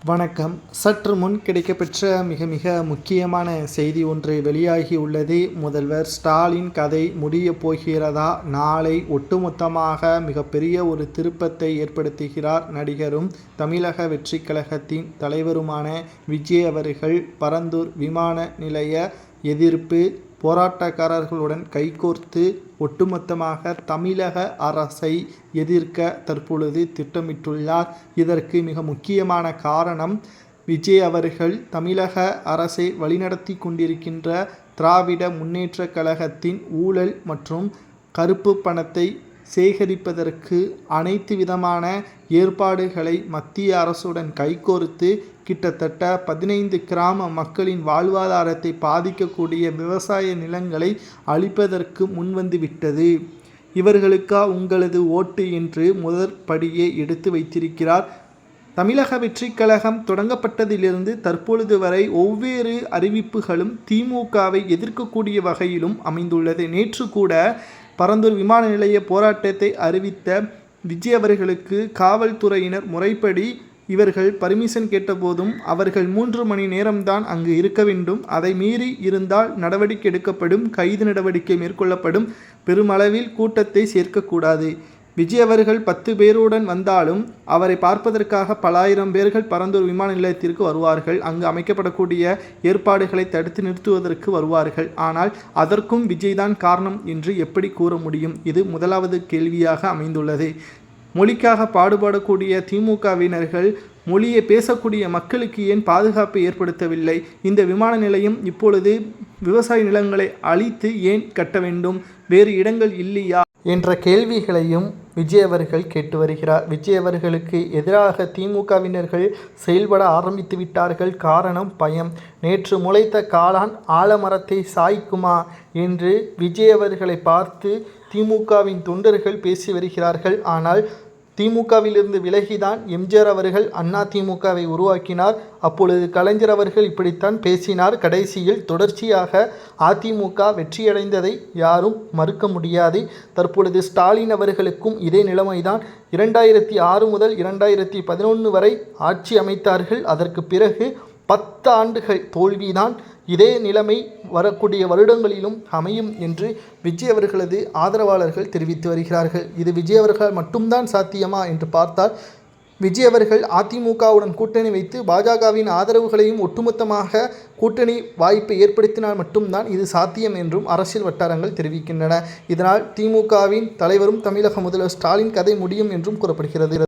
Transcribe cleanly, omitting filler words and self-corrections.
வணக்கம். சற்று முன் கிடைக்கப்பெற்ற மிக முக்கியமான செய்தி ஒன்று வெளியாகி உள்ளது. முதல்வர் ஸ்டாலின் கதை முடியப் போகிறதா? நாளை ஒட்டுமொத்தமாக மிகப்பெரிய ஒரு திருப்பத்தை ஏற்படுத்துகிறார் நடிகரும் தமிழக வெற்றிக் கழகத்தின் தலைவருமான விஜய் அவர்கள். பரந்தூர் விமான நிலைய எதிர்ப்பு போராட்டக்காரர்களுடன் கைகோர்த்து ஒட்டுமொத்தமாக தமிழக அரசை எதிர்க்க தற்பொழுது திட்டமிட்டுள்ளார். இதற்கு மிக முக்கியமான காரணம், விஜய் அவர்கள் தமிழக அரசை வழிநடத்தி கொண்டிருக்கின்ற திராவிட முன்னேற்ற கழகத்தின் ஊழல் மற்றும் கருப்பு பணத்தை சேகரிப்பதற்கு அனைத்து விதமான ஏற்பாடுகளை மத்திய அரசுடன் கைகோர்த்து கிட்டத்தட்ட 15 கிராம மக்களின் வாழ்வாதாரத்தை பாதிக்கக்கூடிய விவசாய நிலங்களை அழிப்பதற்கு முன்வந்துவிட்டது. இவர்களுக்கா உங்களது ஓட்டு என்று முதற்படியே எடுத்து வைத்திருக்கிறார். தமிழக வெற்றிக் கழகம் தொடங்கப்பட்டதிலிருந்து தற்பொழுது வரை ஒவ்வொரு அறிவிப்புகளும் திமுகவை எதிர்க்கக்கூடிய வகையிலும் அமைந்துள்ளது. நேற்று கூட பரந்தூர் விமான நிலைய போராட்டத்தை அறிவித்த விஜய் அவர்களுக்கு காவல்துறையினர் முறைப்படி இவர்கள் பர்மிஷன் கேட்டபோதும் அவர்கள் 3 மணி நேரம்தான் அங்கு இருக்க வேண்டும், அதை மீறி இருந்தால் நடவடிக்கை எடுக்கப்படும், கைது நடவடிக்கை மேற்கொள்ளப்படும், பெருமளவில் கூட்டத்தை சேர்க்கக்கூடாது. விஜய் அவர்கள் 10 பேருடன் வந்தாலும் அவரை பார்ப்பதற்காக பல ஆயிரம் பேர்கள் பரந்தூர் விமான நிலையத்திற்கு வருவார்கள். அங்கு அமைக்கப்படக்கூடிய ஏற்பாடுகளை தடுத்து நிறுத்துவதற்கு வருவார்கள். ஆனால் அதற்கும் விஜய் தான் காரணம் என்று எப்படி கூற முடியும்? இது முதலாவது கேள்வியாக அமைந்துள்ளது. மொழிக்காக பாடுபடக்கூடிய திமுகவினர்கள் மொழியை பேசக்கூடிய மக்களுக்கு ஏன் பாதுகாப்பை ஏற்படுத்தவில்லை? இந்த விமான நிலையம் இப்பொழுது விவசாய நிலங்களை அழித்து ஏன் கட்ட வேண்டும்? வேறு இடங்கள் இல்லையா என்ற கேள்விகளையும் விஜய் அவர்கள் கேட்டு வருகிறார். விஜய் அவர்களுக்கு எதிராக திமுகவினர்கள் செயல்பட ஆரம்பித்து விட்டார்கள். காரணம் பயம். நேற்று முளைத்த காளான் ஆலமரத்தை சாய்க்குமா என்று விஜய் அவர்களை பார்த்து திமுகவின் தொண்டர்கள் பேசி வருகிறார்கள். ஆனால் திமுகவிலிருந்து விலகிதான் எம்ஜிஆர் அவர்கள் அண்ணா திமுகவை உருவாக்கினார். அப்பொழுது கலைஞர் அவர்கள் இப்படித்தான் பேசினார். கடைசியில் தொடர்ச்சியாக அதிமுக வெற்றியடைந்ததை யாரும் மறுக்க முடியாது. தற்பொழுது ஸ்டாலின் அவர்களுக்கும் இதே நிலைமைதான். 2006 முதல் 2011 வரை ஆட்சி அமைத்தார்கள். அதற்கு பிறகு 10 ஆண்டுகள் தோல்விதான். இதே நிலைமை வரக்கூடிய வருடங்களிலும் அமையும் என்று விஜய் அவர்களது ஆதரவாளர்கள் தெரிவித்து வருகிறார்கள். இது விஜய் அவர்கள் மட்டும்தான் சாத்தியமா என்று பார்த்தால், விஜய் அவர்கள் அதிமுகவுடன் கூட்டணி வைத்து பாஜகவின் ஆதரவுகளையும் ஒட்டுமொத்தமாக கூட்டணி வாய்ப்பை ஏற்படுத்தினால் மட்டும்தான் இது சாத்தியம் என்றும் அரசியல் வட்டாரங்கள் தெரிவிக்கின்றன. இதனால் திமுகவின் தலைவரும் தமிழக முதல்வர் ஸ்டாலின் கதை முடியும் என்றும் கூறப்படுகிறது.